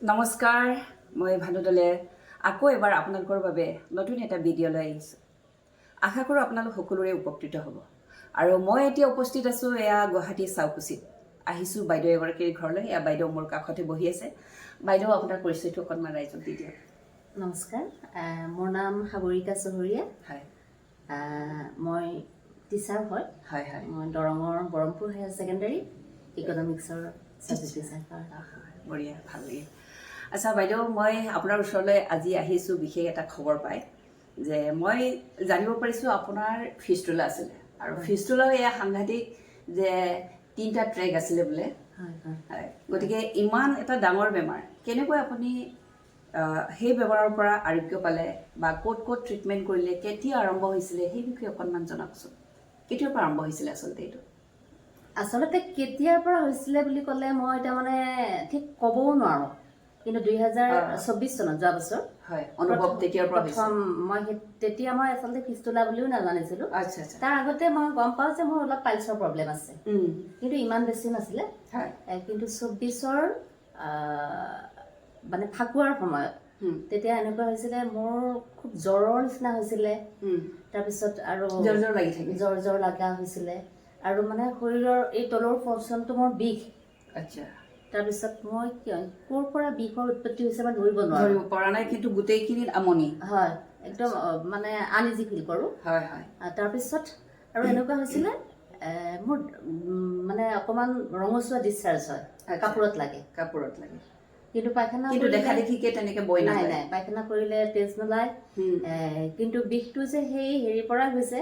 নমস্কাৰ, মই ভানুদলে আকৌ এবাৰ আপোনালোকৰ বাবে নতুন এটা ভিডিঅ' লৈ আহিছোঁ। আশা কৰোঁ আপোনালোক সকলোৰে উপকৃত হ'ব। আৰু মই এতিয়া উপস্থিত আছোঁ এয়া গুৱাহাটী চাউকুচিত। আহিছোঁ বাইদেউ এগৰাকীৰ ঘৰলৈ। এয়া বাইদেউ মোৰ কাষতে বহি আছে। বাইদেউ আপোনাৰ পৰিচয়টো অকণমান ৰাইজক দি দিয়ক। নমস্কাৰ, মোৰ নাম সাগৰিকা চহৰীয়া। হয়, মই টিচাৰ হয়। হয় হয়, মই দৰঙৰ বৰমপুৰ হায়াৰ ছেকেণ্ডেৰী ইকনমিক্সৰ ছাবজেক্ট টিচাৰ হয়। বঢ়িয়া, ভাল লাগে। আচ্ছা বাইদেউ, মই আপোনাৰ ওচৰলৈ আজি আহিছোঁ বিশেষ এটা খবৰ পাই যে মই জানিব পাৰিছোঁ আপোনাৰ ফিষ্টুলা আছিলে আৰু ফিষ্টুলাও এয়া সাংঘাতিক যে 3টা ট্ৰেক আছিলে বোলে। হয়, গতিকে ইমান এটা ডাঙৰ বেমাৰ কেনেকৈ আপুনি সেই বেমাৰৰ পৰা আৰোগ্য পালে বা ক'ত ক'ত ট্ৰিটমেণ্ট কৰিলে, কেতিয়া আৰম্ভ হৈছিলে সেই বিষয়ে অকণমান জনাবচোন। কেতিয়াৰ পৰা আৰম্ভ হৈছিলে আচলতে এইটো? আচলতে কেতিয়াৰ পৰা হৈছিলে বুলি ক'লে মই এতিয়া মানে ঠিক ক'বও নোৱাৰোঁ, কিন্তু 2024 চনত যোৱা বছৰ হয়, অনুভৱ তেতিয়াৰ পৰা প্ৰথম মই তেতিয়া মই আচলতে ফিষ্টুলা বুলিও নাজানিছিলোঁ। আচ্ছা আচ্ছা, তাৰ আগতে মই গম পাওঁ যে মোৰ অলপ পাইলছৰ প্ৰব্লেম আছে, কিন্তু ইমান বেছি নাছিলে। কিন্তু 24ৰ মানে ফাকুৱাৰ সময়ত তেতিয়া এনেকুৱা হৈছিলে, মোৰ খুব জ্বৰৰ নিচিনা হৈছিলে। তাৰপিছত আৰু জ্বৰ লগা হৈছিলে আৰু মানে শৰীৰৰ এই তলৰ পৰ্চনটো মোৰ বিষ। আচ্ছা, তাৰপিছত মই ক'ৰ পৰা বিষৰ উৎপত্তি হৈছে মই ধৰিব পৰা নাই, কিন্তু গোটেইখিনিত আমনি হয়, একদম মানে আনইজি ফিল কৰোঁ। হয় হয়, তাৰপিছত আৰু এনেকুৱা হৈছিলে মোৰ মানে অকণমান ৰঙচুৱা ডিছচাৰ্জ হয়, কাপোৰত লাগে। কিন্তু পায়খানা দেখা দেখিকে তেনেকে বৈ নাই, পায়খানা কৰিলে তেজ নোলায়। কিন্তু বিষটো যে সেই হেৰিৰ পৰা হৈছে,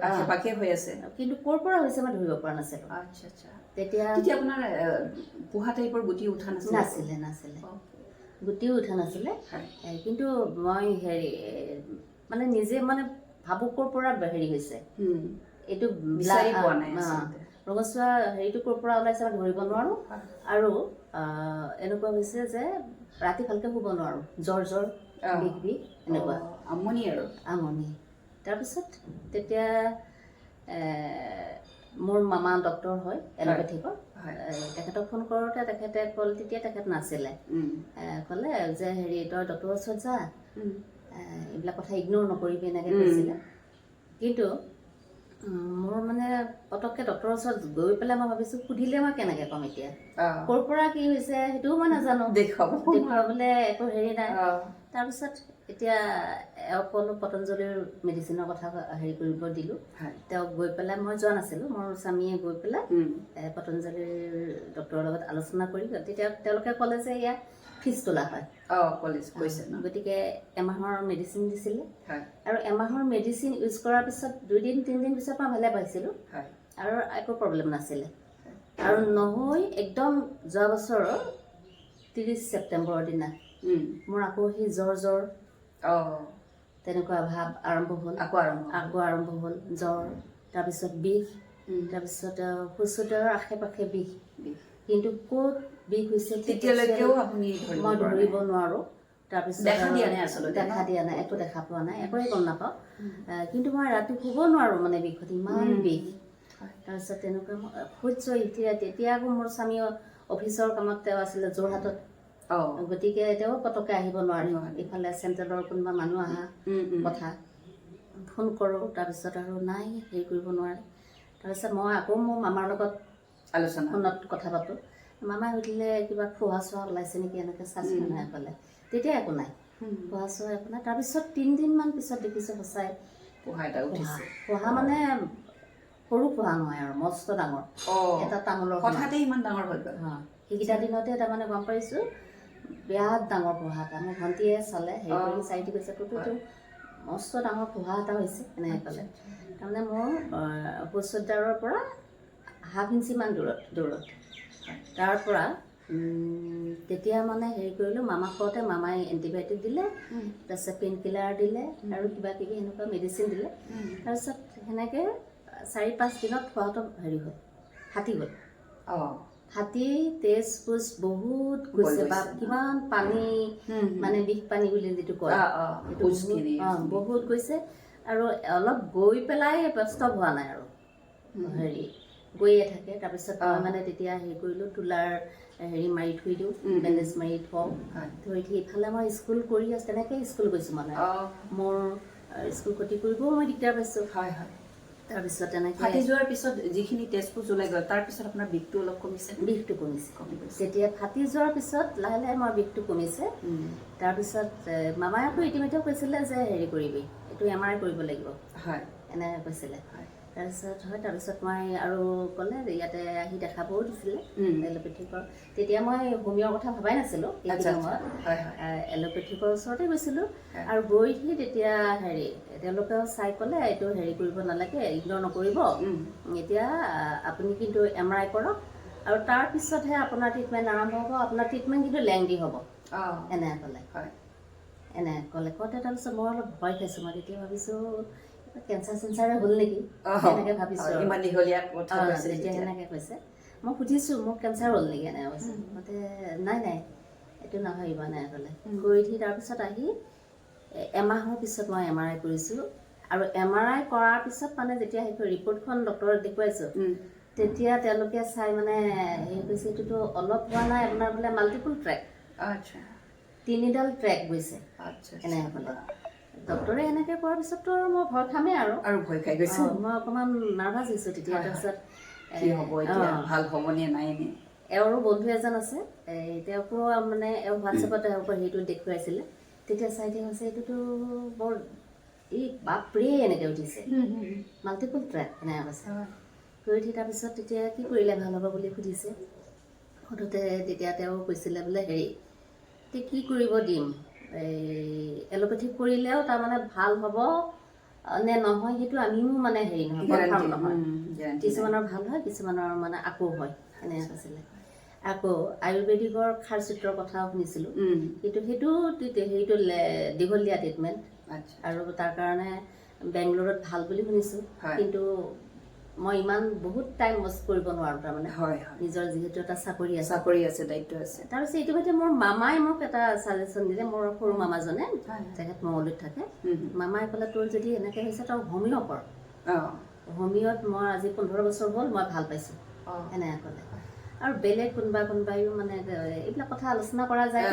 আশে-পাশে হৈ আছে, কিন্তু ক'ৰ পৰা হৈছে মই ধৰিব পৰা নাছিলোঁ। আচ্ছা আচ্ছা, তেতিয়া আপোনাৰ পোহা টাইপৰ গুটি উঠা নাছিলে, গুটিও উঠা নাছিলে। কিন্তু মই হেৰি মানে নিজে মানে ভাবো ক'ৰ পৰা হেৰি হৈছে, এইটো ৰঙচুৱা হেৰিটো ক'ৰ পৰা ওলাইছে মই ধৰিব নোৱাৰোঁ। আৰু এনেকুৱা হৈছে যে ৰাতি ভালকৈ শুব নোৱাৰোঁ, জ্বৰ বিষ এনেকুৱা আমনি। তাৰপিছত তেতিয়া মোৰ মামা ডক্তৰ হয় এল'পেথিকৰ, তেখেতক ফোন কৰোঁতে তেখেতে ক'লে, তেতিয়া তেখেত নাছিলে, ক'লে যে হেৰি তই ডক্টৰৰ ওচৰত যা, এইবিলাক কথা ইগন'ৰ নকৰিবি, এনেকৈ কৈছিলে। কিন্তু মোৰ মানে পটককৈ ডক্টৰৰ ওচৰত গৈ পেলাই মই ভাবিছোঁ, সুধিলে মই কেনেকৈ ক'ম এতিয়া, ক'ৰ পৰা কি হৈছে সেইটোও মই নাজানো, দেখুৱাবলৈ একো হেৰি নাই। তাৰপিছত এতিয়া এওঁক ক'লোঁ, পতঞ্জলিৰ মেডিচিনৰ কথা হেৰি কৰিব দিলোঁ। তেওঁক গৈ পেলাই, মই যোৱা নাছিলোঁ, মোৰ স্বামীয়ে গৈ পেলাই পতঞ্জলিৰ ডক্টৰৰ লগত আলোচনা কৰি তেতিয়া তেওঁলোকে ক'লে যে এয়া ফিষ্টুলা হয়। গতিকে এমাহৰ মেডিচিন দিছিলে আৰু এমাহৰ মেডিচিন ইউজ কৰাৰ পিছত 2-3 দিন পিছত মই ভালে পাইছিলোঁ আৰু একো প্ৰব্লেম নাছিলে। আৰু নহয় একদম যোৱা বছৰৰ 30 ছেপ্টেম্বৰৰ দিনা মোৰ আকৌ সেই জ্বৰ তেনেকুৱা ভাৱ আৰম্ভ হ'ল, আকৌ আৰম্ভ হ'ল জ্বৰ, তাৰপিছত বিষ, তাৰপিছত সুচুতৰ আশে-পাশে বিষ। কিন্তু ক'ত বিষ হৈছে তেতিয়ালৈকেও মই ধৰিব নোৱাৰোঁ। তাৰপিছত দেখা দিয়া নাই, একো দেখা পোৱা নাই, একোৱে গম নাপাওঁ। কিন্তু মই ৰাতি শুব নোৱাৰোঁ, মানে বিষত ইমান বিষ। তাৰপিছত তেনেকুৱা সহ্য তেতিয়া আকৌ মোৰ স্বামী অফিচৰ কামত তেওঁ আছিলে যোৰহাটত, গতিকে তেওঁ পটককৈ আহিব নোৱাৰে, ইফালে চেণ্ট্ৰেলৰ কোনোবা মানুহ অহা কথা, ফোন কৰোঁ, তাৰপিছত আৰু নাই, হেৰি কৰিব নোৱাৰে। তাৰপিছত মই আকৌ মোৰ মামাৰ লগত ফোনত কথা পাতোঁ। মামাই সুধিলে কিবা ফোহা-চোহা ওলাইছে নেকি, এনেকৈ চাইছোঁ মানুহে ক'লে, তেতিয়া একো নাই, ফোহা-চোহা একো নাই। তাৰপিছত 3 দিনমান পিছত দেখিছোঁ সঁচাই ফোহা, মানে সৰু ফোহা নহয় আৰু মস্ত ডাঙৰ, এটা তামোলৰ ইমান ডাঙৰ হৈ গ'ল। সেইকেইটা দিনতে তাৰমানে গম পাইছোঁ বিৰাট ডাঙৰ ফোহা এটা। মোৰ ভণ্টিয়ে চালে, হেৰি কৰি চাই দি কৈছে, তোৰতো মস্ত ডাঙৰ ফোহা এটা হৈছে, এনেকৈ ক'লে। তাৰমানে মোৰ শৌচোদ্ধাৰৰ পৰা 1/2 ইঞ্চিমান দূৰত। তাৰ পৰা তেতিয়া মানে হেৰি কৰিলোঁ, মামাক কওঁতে মামাই এণ্টিবায়'টিক দিলে, তাৰপিছত পেইন কিলাৰ দিলে আৰু কিবা-কিবি এনেকুৱা মেডিচিন দিলে। তাৰপিছত সেনেকৈ 4-5 দিনত খোৱাটো হেৰি হ'ল, হাতি গ'ল। হাতী তেজ পুজ বহুত গৈছে, বা কিমান পানী, মানে বিষ পানী বুলি যিটো কয়, বহুত গৈছে। আৰু অলপ গৈ পেলাই ষ্টপ হোৱা নাই আৰু হেৰি গৈয়ে থাকে। তাৰপিছত মই মানে তেতিয়া হেৰি কৰিলোঁ, তুলাৰ হেৰি মাৰি থৈ দিওঁ, বেণ্ডেজ মাৰি থওঁ, থৈ ইফালে মই স্কুল কৰি আছোঁ, তেনেকৈ স্কুল গৈছোঁ মানে মোৰ স্কুল ক্ষতি কৰিবও মই দিগদাৰ পাইছোঁ। হয় হয়। তাৰপিছত তেনেকৈ ফাটি যোৱাৰ পিছত যিখিনি তেজপুৰ জ্বলাই গ'ল তাৰপিছত আপোনাৰ বিষটো অলপ কমিছে? বিষটো কমিছে। যেতিয়া ফাটি যোৱাৰ পিছত লাহে লাহে মোৰ বিষটো কমিছে। তাৰপিছত মামাই আকৌ ইতিমধ্যে কৈছিলে যে হেৰি কৰিবি, এইটো MRI কৰিব লাগিব, হয় এনেকৈ কৈছিলে। তাৰপিছত মই আৰু ক'লে ইয়াতে আহি দেখাবও দিছিলে এল'পেথিকৰ। তেতিয়া মই হোমিঅ'ৰ কথা ভবাই নাছিলোঁ সেইখিনি সময়ত। এল'পেথিকৰ ওচৰতে গৈছিলোঁ আৰু গৈ সি তেতিয়া হেৰি তেওঁলোকেও চাই ক'লে এইটো হেৰি কৰিব নালাগে, ইগন'ৰ নকৰিব, এতিয়া আপুনি কিন্তু MRI কৰক আৰু তাৰপিছতহে আপোনাৰ ট্ৰিটমেণ্ট আৰম্ভ হ'ব, আপোনাৰ ট্ৰিটমেণ্ট কিন্তু লেংদি হ'ব, এনেকৈ ক'লে। কওঁতে তাৰপিছত মই অলপ ভয় খাইছোঁ। মই তেতিয়া ভাবিছোঁ কেঞ্চাৰ চেঞ্চাৰে হ'ল নেকি এনেকৈ ভাবিছোঁ। ইমান দীঘলীয়া কথা যেতিয়া সেনেকৈ কৈছে, মই সুধিছোঁ মোক কেঞ্চাৰ হ'ল নেকি এনেকৈ কৈছে। মতে নাই এইটো নহয় এনেকৈ ক'লে। কৰি উঠি তাৰপিছত আহি এমাহৰ পিছত মই MRI কৰিছোঁ আৰু MRI কৰাৰ পিছত মানে যেতিয়া সেই ৰিপৰ্টখন ডক্টৰক দেখুৱাইছোঁ তেতিয়া তেওঁলোকে চাই মানে হেৰি কৈছে এইটোতো অলপ হোৱা নাই, আপোনাৰ বোলে মাল্টিপুল ট্ৰেক, 3ডাল ট্ৰেক গৈছে এনেকৈ ক'লে ডক্টৰে। এনেকৈ কোৱাৰ পিছততো আৰু মই ভয় খামেই আৰু ভয় খাই গৈছোঁ। মই অকণমান নাৰ্ভাছ হৈছোঁ তেতিয়া। তাৰপিছত কি হ'ব এতিয়া, ভাল হ'বনে নাই নে? এওঁৰো বন্ধু এজন আছে, তেওঁকো মানে এওঁ হোৱাটছএপত হেৰিটো দেখুৱাইছিলে। তেতিয়া চাই দিয়া হৈছে এইটোতো বৰ বাপৰে এনেকৈ উঠিছে, মাল্টিপুল ট্ৰেক এনেকৈ কৈছে। কৰি উঠি তাৰপিছত তেতিয়া কি কৰিলে ভাল হ'ব বুলি সুধিছে। সুধোতে তেতিয়া তেওঁ কৈছিলে বোলে হেৰি এতিয়া কি কৰিব দিম, এল'পেথিক কৰিলেও তাৰমানে ভাল হ'ব নে নহয় সেইটো আমিও মানে হেৰি নহয়, কনফাৰ্ম নহয়। কিছুমানৰ ভাল হয়, কিছুমানৰ মানে আকৌ হয় এনেকৈ কৈছিলে। আকৌ আয়ুৰ্বেদিকৰ খাৰ চিত্ৰৰ কথাও শুনিছিলোঁ, কিন্তু সেইটো হেৰিটো দীঘলীয়া ট্ৰিটমেণ্ট আৰু তাৰ কাৰণে বেংগলোৰত ভাল বুলি শুনিছোঁ। কিন্তু মই ইমান বহুত টাইম ৱেষ্ট কৰিব নোৱাৰোঁ তাৰমানে, নিজৰ যিহেতু এটা চাকৰি আছে, দায়িত্ব আছে। তাৰপিছত ইতিমধ্যে মোৰ মামাই মোক এটা ছাজেশ্যন দিলে, মোৰ সৰু মামাজনে, তেখেত মঙলদৈত থাকে। মামাই ক'লে তোৰ যদি এনেকৈ হৈছে তই হোমিঅ' কৰ। হোমিঅ'ত মই আজি 15 বছৰ হ'ল, মই ভাল পাইছোঁ এনেকৈ ক'লে। আৰু বেলেগ কোনোবাইও মানে এইবিলাক কথা আলোচনা কৰা যায়,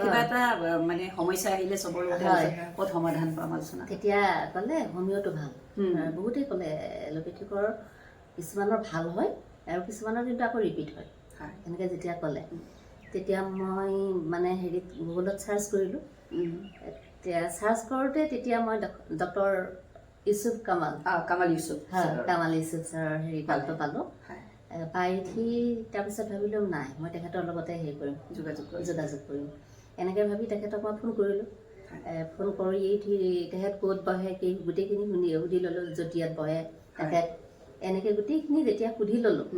কিবা এটা মানে সমস্যা আহিলে চবৰ লগতে ক'ত সমাধান পাম আলোচনা। তেতিয়া ক'লে হোমিঅ'টো ভাল। বহুতেই ক'লে এল'পেথিকৰ কিছুমানৰ ভাল হয় আৰু কিছুমানৰ কিন্তু আকৌ ৰিপিট হয় এনেকৈ যেতিয়া ক'লে তেতিয়া মই মানে হেৰিত গুগলত চাৰ্চ কৰিলোঁ। চাৰ্চ কৰোঁতে তেতিয়া মই ডক্টৰ কামাল ইউছুফ ছাৰৰ হেৰি কালটো পালোঁ। পাই উঠি তাৰপিছত ভাবিলোঁ নাই মই তেখেতৰ লগতে হেৰি কৰিম, যোগাযোগ কৰিম। এনেকৈ ভাবি তেখেতক মই ফোন কৰিলোঁ। ফোন কৰি তেখেত ক'ত বহে কি গোটেইখিনি সুধি ল'লোঁ, য'ত ইয়াত বহে তেখেত এনেকৈ গোটেইখিনি যেতিয়া সুধি ল'লোঁ,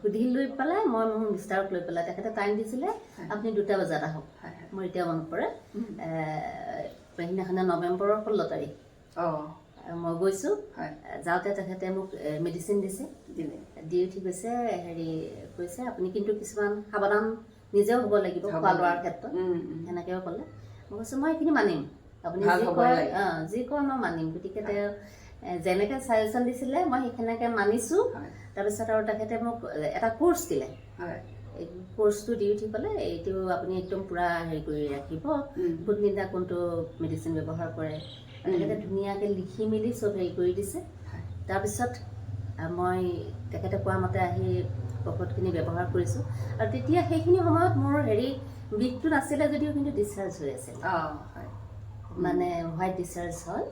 সুধি লৈ পেলাই মই মোৰ মিষ্টাৰক লৈ পেলাই তেখেতে টাইম দিছিলে আপুনি 2টা বজাত আহক। মোৰ এতিয়া মনত পৰে সেইদিনাখনে নৱেম্বৰৰ 16 তাৰিখ মই গৈছোঁ। যাওঁতে তেখেতে মোক মেডিচিন দিছে, দি উঠি কৈছে হেৰি কৈছে আপুনি কিন্তু কিছুমান সাৱধান নিজেও হ'ব লাগিব খোৱা লোৱাৰ ক্ষেত্ৰত, সেনেকৈও ক'লে। মই কৈছোঁ মই এইখিনি মানিম, আপুনি যি কয় মই মানিম। গতিকে তেওঁ যেনেকৈ ছাজেশ্যন দিছিলে মই সেইখিনিকে মানিছোঁ। তাৰপিছত আৰু তেখেতে মোক এটা কোৰ্চ দিলে। এই কোৰ্চটো দি উঠি ক'লে এইটো আপুনি একদম পূৰা হেৰি কৰি ৰাখিব, কোনদিনা কোনটো মেডিচিন ব্যৱহাৰ কৰে। তেখেতে ধুনীয়াকৈ লিখি মেলি চব হেৰি কৰি দিছে। তাৰপিছত মই তেখেতে কোৱা মতে আহি ঔষধখিনি ব্যৱহাৰ কৰিছোঁ আৰু তেতিয়া সেইখিনি সময়ত মোৰ হেৰি বিষটো নাছিলে যদিও কিন্তু ডিছচাৰ্জ হৈ আছিল, মানে হোৱাইট ডিছচাৰ্জ হয়।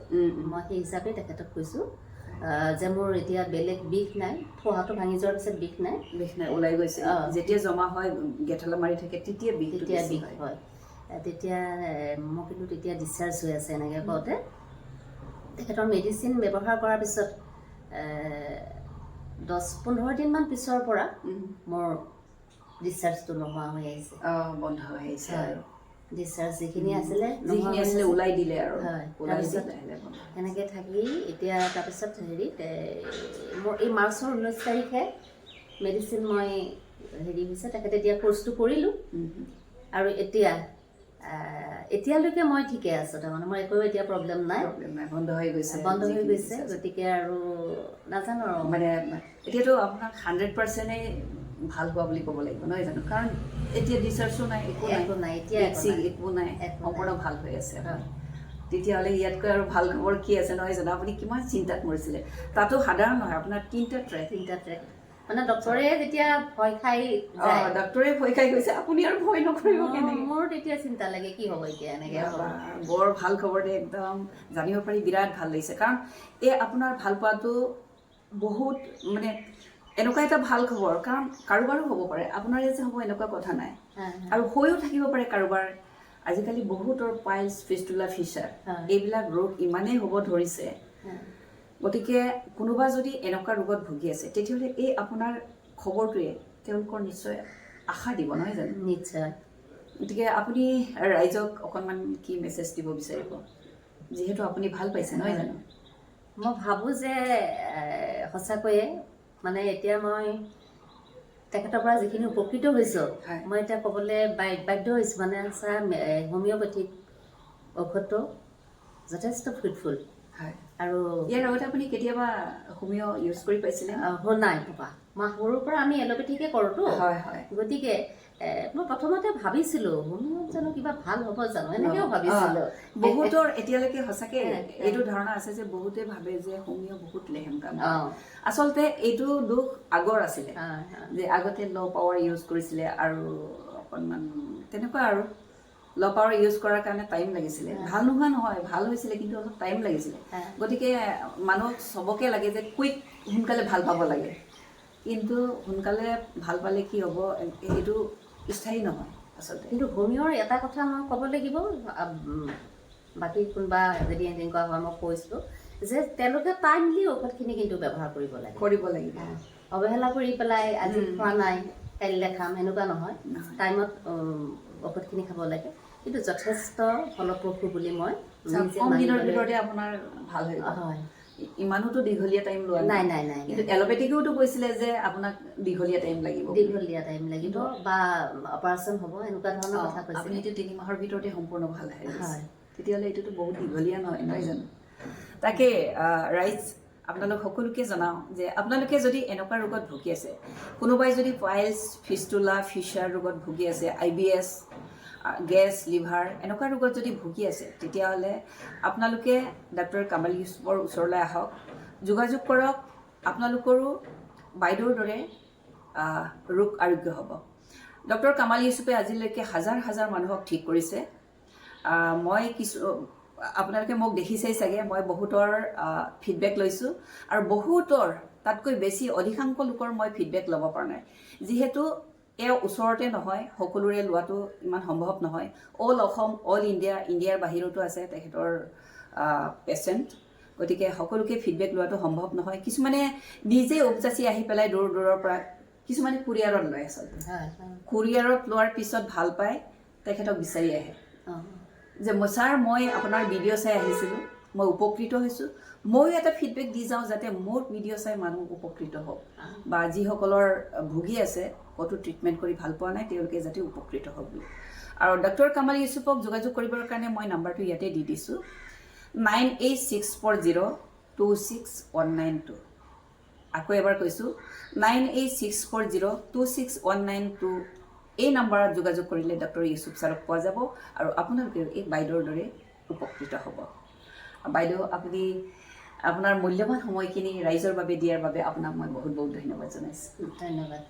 মই সেই হিচাপে তেখেতক কৈছোঁ যে মোৰ এতিয়া বেলেগ বিষ নাই, ঠোহাটো ভাঙি যোৱাৰ পিছত বিষ নাই ওলাই গৈছে। যেতিয়া জমা হয় গেঠালা মাৰি থাকে তেতিয়া বিষ হয়। তেতিয়া মোৰ কিন্তু তেতিয়া ডিছচাৰ্জ হৈ আছে এনেকৈ কওঁতে তেখেতৰ মেডিচিন ব্যৱহাৰ কৰাৰ পিছত 10-15 দিনমান পিছৰ পৰা মোৰ ডিছচাৰ্জটো নোহোৱা হৈ আহিছে, বন্ধ হৈ আহিছে আৰু ডিছচাৰ্জ যিখিনি আছিলে ওলাই দিলে আৰু। তাৰপিছত এনেকৈ থাকি এতিয়া তাৰপিছত হেৰিত মোৰ এই মাৰ্চৰ 19 তাৰিখে মেডিচিন মই হেৰি হৈছে, তেখেতে দিয়া কোৰ্চটো কৰিলোঁ আৰু এতিয়ালৈকে মই ঠিকে আছোঁ। তাৰমানে মোৰ একো এতিয়া প্ৰব্লেম নাই, বন্ধ হৈ গৈছে। গতিকে আৰু নাজানো আৰু মানে এতিয়াতো আপোনাক 100%এই ভাল হোৱা বুলি ক'ব লাগিব নহয় জানো কাৰণ এতিয়া ৰিচাৰ্চো নাই একো নাই একো নাই সম্পূৰ্ণ ভাল হৈ আছে তেতিয়াহ'লে ইয়াতকৈ আৰু ভাল খবৰ কি আছে নহয় জানো আপুনি কিমান চিন্তাত মৰিছিলে তাতো সাধাৰণ নহয় আপোনাৰ তিনিটা ট্ৰেক মানে ডক্টৰে যেতিয়া ভয় খাই ডক্টৰে ভয় খাই গৈছে আপুনি আৰু ভয় নকৰিব কেনেকৈ মোৰ তেতিয়া চিন্তা লাগে কি হ'ব এতিয়া এনেকৈ বৰ ভাল খবৰ দে একদম জানিব পাৰি বিৰাট ভাল লাগিছে কাৰণ এই আপোনাৰ ভাল পোৱাটো বহুত মানে এনেকুৱা এটা ভাল খবৰ কাৰণ কাৰোবাৰো হ'ব পাৰে আপোনাৰ যে হ'ব এনেকুৱা কথা নাই আৰু হৈও থাকিব পাৰে কাৰোবাৰ আজিকালি বহুতৰ পাইলছ ফিস্টুলা ফিচাৰ এইবিলাক ৰোগ ইমানেই হ'ব ধৰিছে গতিকে কোনোবা যদি এনেকুৱা ৰোগত ভুগি আছে তেতিয়াহ'লে এই আপোনাৰ খবৰটোৱে তেওঁলোকৰ নিশ্চয় আশা দিব নহয় জানো নিশ্চয় গতিকে আপুনি ৰাইজক অকণমান কি মেছেজ দিব বিচাৰিব যিহেতু আপুনি ভাল পাইছে নহয় জানো মই ভাবোঁ যে সঁচাকৈয়ে মানে এতিয়া মই তেখেতৰ পৰা যিখিনি উপকৃত হৈছোঁ মই এতিয়া ক'বলৈ বাধ্য হৈছোঁ মানে ছাৰ হোমিঅ'পেথিক ঔষধটো যথেষ্ট ফ্ৰুটফুল আৰু ইয়াৰ আগতে আপুনি কেতিয়াবা হোমিঅ' ইউজ কৰি পাইছিলে নাই পাপা মই সৰুৰ পৰা আমি এল'পেথিকে কৰোঁতো গতিকে মই প্ৰথমতে ভাবিছিলোঁ হোমিঅ'ত জানো কিবা ভাল হ'ব জানো এনেকৈও ভাবিছিলোঁ বহুতৰ এতিয়ালৈকে সঁচাকৈ এইটো ধাৰণা আছে যে বহুতে ভাবে যে হোমিঅ' বহুত লেহেম কাম আচলতে এইটো দুখ আগৰ আছিলে যে আগতে ল' পাৱাৰ ইউজ কৰিছিলে আৰু অকণমান তেনেকুৱা আৰু ল' পাৱাৰ ইউজ কৰাৰ কাৰণে টাইম লাগিছিলে ভাল নোহোৱা নহয় ভাল হৈছিলে কিন্তু অলপ টাইম লাগিছিলে গতিকে মানুহক চবকে লাগে যে কুইক সোনকালে ভাল পাব লাগে কিন্তু সোনকালে ভাল পালে কি হ'ব সেইটো স্থায়ী নহয় আচলতে কিন্তু হোমিঅ'ৰ এটা কথা মই ক'ব লাগিব বাকী কোনোবা যদি এনেকুৱা হয় মই কৈছিলোঁ যে তেওঁলোকে টাইমলি ঔষধখিনি কিন্তু ব্যৱহাৰ কৰিব লাগিব অৱহেলা কৰি পেলাই আজি খোৱা নাই কাইলৈ খাম সেনেকুৱা নহয় টাইমত ঔষধখিনি খাব লাগে কিন্তু যথেষ্ট ফলপ্ৰসূ বুলি মই কম দিনৰ ভিতৰতে আপোনাৰ ভাল হৈ হয় ইমানোতো দীঘলীয়া টাইম লোৱা নাই কিন্তু এল'পেথিকেওতো কৈছিলে যে আপোনাক দীঘলীয়া টাইম লাগিব বা অপাৰেশ্যন হ'ব এনেকুৱা ধৰণৰ কথা কৈছে আপুনি এইটো 3 মাহৰ ভিতৰতে সম্পূৰ্ণ ভাল হয় তেতিয়াহ'লে এইটোতো বহুত দীঘলীয়া নহয় জানো তাকে ৰাইজ আপোনালোক সকলোকে জনাওঁ যে আপোনালোকে যদি এনেকুৱা ৰোগত ভুগি আছে কোনোবাই যদি পাইলছ ফিস্টুলা ফিচাৰ ৰোগত ভুগি আছে IBS গেছ লিভাৰ এনেকুৱা ৰোগত যদি ভুগি আছে তেতিয়াহ'লে আপোনালোকে ডক্টৰ কামাল ইউছুফৰ ওচৰলৈ আহক যোগাযোগ কৰক আপোনালোকৰো বাইদেউৰ দৰে ৰোগ আৰোগ্য হ'ব ডক্টৰ কামাল ইউছুফে আজিলৈকে হাজাৰ হাজাৰ মানুহক ঠিক কৰিছে মই কিছু আপোনালোকে মোক দেখিছেই চাগে মই বহুতৰ ফিডবেক লৈছোঁ আৰু বহুতৰ তাতকৈ বেছি অধিকাংশ লোকৰ মই ফিডবেক ল'ব পৰা নাই যিহেতু এওঁ ওচৰতে নহয় সকলোৰে লোৱাটো ইমান সম্ভৱ নহয় অল অসম অল ইণ্ডিয়াৰ বাহিৰতো আছে তেখেতৰ পেচেণ্ট গতিকে সকলোকে ফিডবেক লোৱাটো সম্ভৱ নহয় কিছুমানে নিজে উপজাচি আহি পেলাই দূৰৰ পৰা কিছুমানে কুৰিয়াৰত লয় আচলতে কুৰিয়াৰত লোৱাৰ পিছত ভাল পায় তেখেতক বিচাৰি আহে যে ছাৰ মই আপোনাৰ ভিডিঅ' চাই আহিছিলোঁ মই উপকৃত হৈছোঁ ময়ো এটা ফিডবেক দি যাওঁ যাতে মোৰ ভিডিঅ' চাই মানুহ উপকৃত হওক বা যিসকলৰ ভুগি আছে ক'তো ট্ৰিটমেণ্ট কৰি ভাল পোৱা নাই তেওঁলোকে যাতে উপকৃত হওক বুলি আৰু ডক্টৰ কামাল ইউছুফক যোগাযোগ কৰিবৰ কাৰণে মই নাম্বাৰটো ইয়াতে দি দিছোঁ 9864026192 আকৌ এবাৰ কৈছোঁ 9864026192 এই নাম্বাৰত যোগাযোগ কৰিলে ডক্টৰ ইউছুফ ছাৰক পোৱা যাব আৰু আপোনালোকে এই বাইদেউৰ দৰে উপকৃত হ'ব বাইদেউ আপুনি আপোনাৰ মূল্যৱান সময়খিনি ৰাইজৰ বাবে দিয়াৰ বাবে আপোনাক মই বহুত বহুত ধন্যবাদ জনাইছোঁ ধন্যবাদ